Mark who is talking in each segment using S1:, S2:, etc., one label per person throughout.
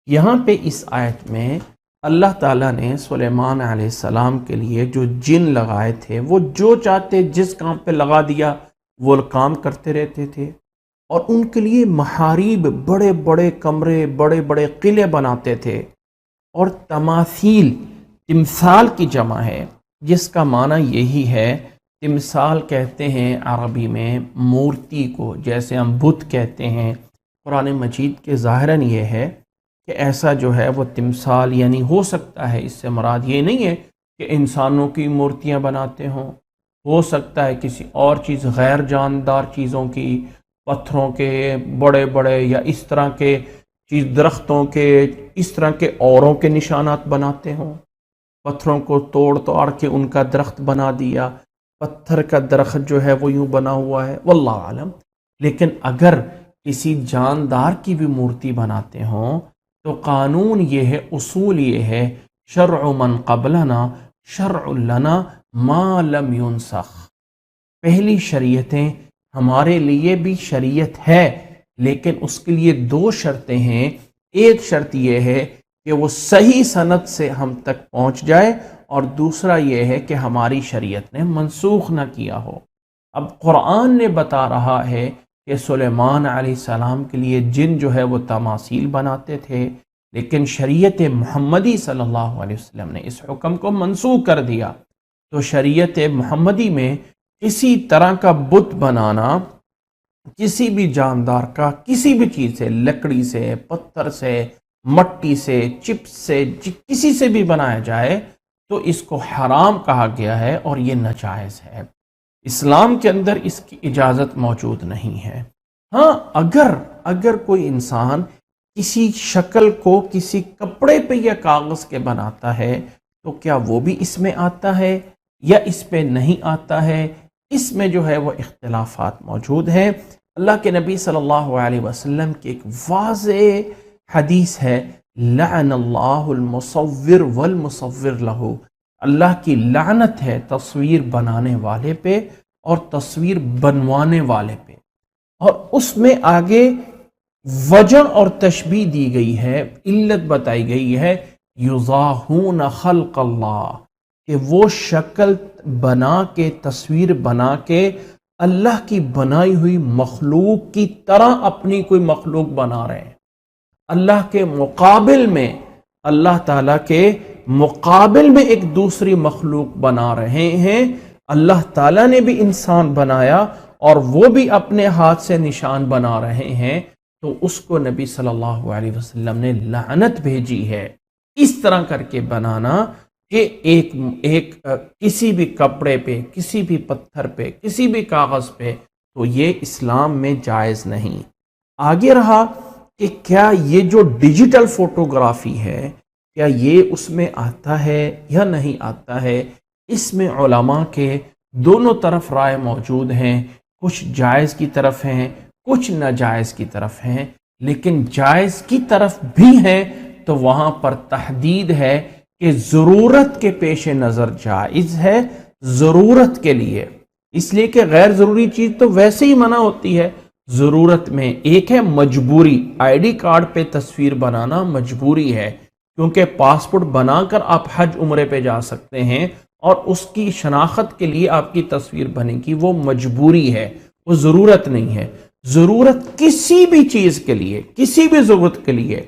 S1: یہاں پہ اس آیت میں اللہ تعالیٰ نے سلیمان علیہ السلام کے لیے جو جن لگائے تھے وہ جو چاہتے جس کام پہ لگا دیا وہ کام کرتے رہتے تھے، اور ان کے لیے محاریب، بڑے بڑے کمرے، بڑے بڑے قلعے بناتے تھے، اور تماثیل، تمثال کی جمع ہے جس کا معنی یہی ہے، تمثال کہتے ہیں عربی میں مورتی کو، جیسے ہم بت کہتے ہیں۔ قرآن مجید کے ظاہراً یہ ہے کہ ایسا جو ہے وہ تمثال یعنی ہو سکتا ہے، اس سے مراد یہ نہیں ہے کہ انسانوں کی مورتیاں بناتے ہوں، ہو سکتا ہے کسی اور چیز، غیر جاندار چیزوں کی، پتھروں کے بڑے بڑے یا اس طرح کے چیز، درختوں کے، اس طرح کے اوروں کے نشانات بناتے ہوں، پتھروں کو توڑ توڑ کے ان کا درخت بنا دیا، پتھر کا درخت جو ہے وہ یوں بنا ہوا ہے، واللہ عالم۔ لیکن اگر کسی جاندار کی بھی مورتی بناتے ہوں تو قانون یہ ہے، اصول یہ ہے، شرع من قبلنا شرع لنا ما لم ينسخ، پہلی شریعتیں ہمارے لیے بھی شریعت ہے، لیکن اس کے لیے دو شرطیں ہیں۔ ایک شرط یہ ہے کہ وہ صحیح سند سے ہم تک پہنچ جائے، اور دوسرا یہ ہے کہ ہماری شریعت نے منسوخ نہ کیا ہو۔ اب قرآن نے بتا رہا ہے کہ سلیمان علیہ السلام کے لیے جن جو ہے وہ تماثیل بناتے تھے، لیکن شریعت محمدی صلی اللہ علیہ وسلم نے اس حکم کو منسوخ کر دیا۔ تو شریعت محمدی میں کسی طرح کا بت بنانا، کسی بھی جاندار کا، کسی بھی چیز سے، لکڑی سے، پتھر سے، مٹی سے، چپس سے، کسی سے بھی بنایا جائے تو اس کو حرام کہا گیا ہے، اور یہ ناجائز ہے۔ اسلام کے اندر اس کی اجازت موجود نہیں ہے۔ ہاں، اگر کوئی انسان کسی شکل کو کسی کپڑے پہ یا کاغذ کے بناتا ہے تو کیا وہ بھی اس میں آتا ہے یا اس پہ نہیں آتا ہے؟ اس میں جو ہے وہ اختلافات موجود ہیں۔ اللہ کے نبی صلی اللہ علیہ وسلم کی ایک واضح حدیث ہے، لعن اللہ المصور والمصور لہ، اللہ کی لعنت ہے تصویر بنانے والے پہ اور تصویر بنوانے والے پہ، اور اس میں آگے وجہ اور تشبیہ دی گئی ہے، علت بتائی گئی ہے، یضاہون خلق اللہ، کہ وہ شکل بنا کے، تصویر بنا کے اللہ کی بنائی ہوئی مخلوق کی طرح اپنی کوئی مخلوق بنا رہے ہیں، اللہ کے مقابل میں، اللہ تعالیٰ کے مقابل میں ایک دوسری مخلوق بنا رہے ہیں۔ اللہ تعالیٰ نے بھی انسان بنایا اور وہ بھی اپنے ہاتھ سے نشان بنا رہے ہیں، تو اس کو نبی صلی اللہ علیہ وسلم نے لعنت بھیجی ہے۔ اس طرح کر کے بنانا کہ ایک کسی بھی کپڑے پہ، کسی بھی پتھر پہ، کسی بھی کاغذ پہ، تو یہ اسلام میں جائز نہیں۔ آگے رہا کہ کیا یہ جو ڈیجیٹل فوٹوگرافی ہے، کیا یہ اس میں آتا ہے یا نہیں آتا ہے؟ اس میں علماء کے دونوں طرف رائے موجود ہیں، کچھ جائز کی طرف ہیں، کچھ ناجائز کی طرف ہیں، لیکن جائز کی طرف بھی ہیں تو وہاں پر تحدید ہے کہ ضرورت کے پیش نظر جائز ہے، ضرورت کے لیے، اس لیے کہ غیر ضروری چیز تو ویسے ہی منع ہوتی ہے۔ ضرورت میں ایک ہے مجبوری، آئی ڈی کارڈ پہ تصویر بنانا مجبوری ہے، کیونکہ پاسپورٹ بنا کر آپ حج عمرے پہ جا سکتے ہیں، اور اس کی شناخت کے لیے آپ کی تصویر بنے گی، وہ مجبوری ہے، وہ ضرورت نہیں ہے۔ ضرورت کسی بھی چیز کے لیے، کسی بھی ضرورت کے لیے،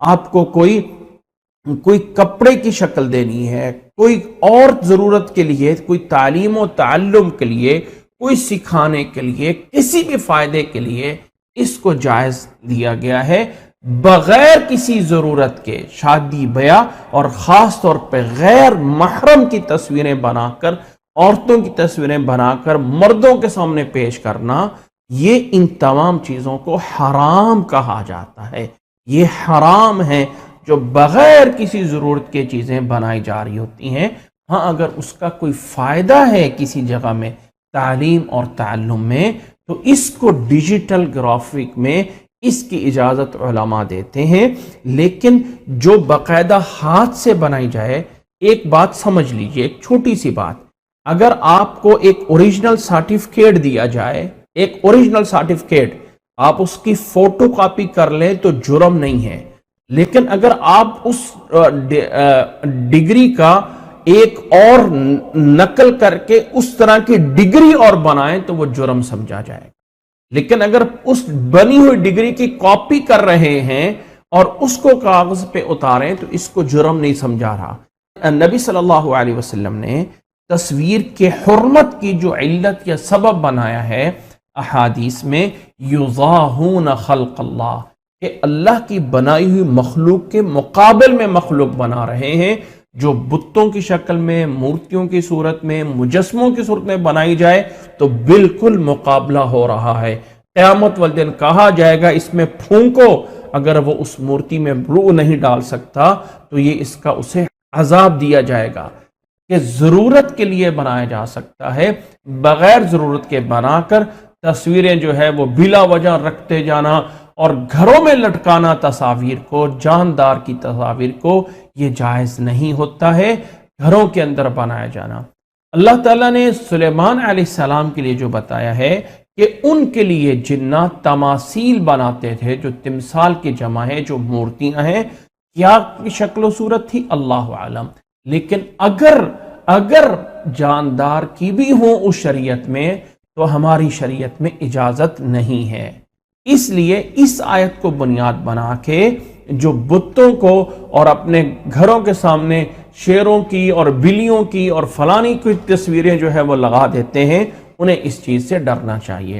S1: آپ کو کوئی کپڑے کی شکل دینی ہے، کوئی اور ضرورت کے لیے، کوئی تعلیم و تعلم کے لیے، کوئی سکھانے کے لیے، کسی بھی فائدے کے لیے، اس کو جائز دیا گیا ہے، بغیر کسی ضرورت کے۔ شادی بیاہ اور خاص طور پہ غیر محرم کی تصویریں بنا کر، عورتوں کی تصویریں بنا کر مردوں کے سامنے پیش کرنا، یہ ان تمام چیزوں کو حرام کہا جاتا ہے۔ یہ حرام ہے جو بغیر کسی ضرورت کے چیزیں بنائی جا رہی ہوتی ہیں۔ ہاں، اگر اس کا کوئی فائدہ ہے کسی جگہ میں، تعلیم اور تعلم میں، تو اس کو ڈیجیٹل گرافک میں اس کی اجازت علماء دیتے ہیں، لیکن جو باقاعدہ ہاتھ سے بنائی جائے، ایک بات سمجھ لیجئے، ایک چھوٹی سی بات، اگر آپ کو ایک اوریجنل سرٹیفکیٹ دیا جائے، ایک اوریجنل سرٹیفکیٹ، آپ اس کی فوٹو کاپی کر لیں تو جرم نہیں ہے، لیکن اگر آپ اس ڈگری کا ایک اور نقل کر کے اس طرح کی ڈگری اور بنائیں تو وہ جرم سمجھا جائے گا. لیکن اگر اس بنی ہوئی ڈگری کی کاپی کر رہے ہیں اور اس کو کاغذ پہ اتاریں تو اس کو جرم نہیں سمجھا رہا. نبی صلی اللہ علیہ وسلم نے تصویر کے حرمت کی جو علت یا سبب بنایا ہے احادیث میں، یضاہون خلق اللہ، کہ اللہ کی بنائی ہوئی مخلوق کے مقابل میں مخلوق بنا رہے ہیں جو بتوں کی شکل میں، مورتیوں کی صورت میں، مجسموں کی صورت میں بنائی جائے تو بالکل مقابلہ ہو رہا ہے. قیامت والے دن کہا جائے گا اس میں پھونکو، اگر وہ اس مورتی میں روح نہیں ڈال سکتا تو یہ اس کا اسے عذاب دیا جائے گا. کہ ضرورت کے لیے بنایا جا سکتا ہے، بغیر ضرورت کے بنا کر تصویریں جو ہے وہ بلا وجہ رکھتے جانا اور گھروں میں لٹکانا تصاویر کو، جاندار کی تصاویر کو، یہ جائز نہیں ہوتا ہے. گھروں کے اندر بنایا جانا، اللہ تعالیٰ نے سلیمان علیہ السلام کے لیے جو بتایا ہے کہ ان کے لیے جنات تماثیل بناتے تھے، جو تمثال کی جمع ہے، جو مورتیاں ہیں. کیا شکل و صورت تھی اللہ عالم، لیکن اگر جاندار کی بھی ہوں اس شریعت میں تو ہماری شریعت میں اجازت نہیں ہے. اس لیے اس آیت کو بنیاد بنا کے جو بتوں کو اور اپنے گھروں کے سامنے شیروں کی اور بلیوں کی اور فلانی کی تصویریں جو ہے وہ لگا دیتے ہیں، انہیں اس چیز سے ڈرنا چاہیے.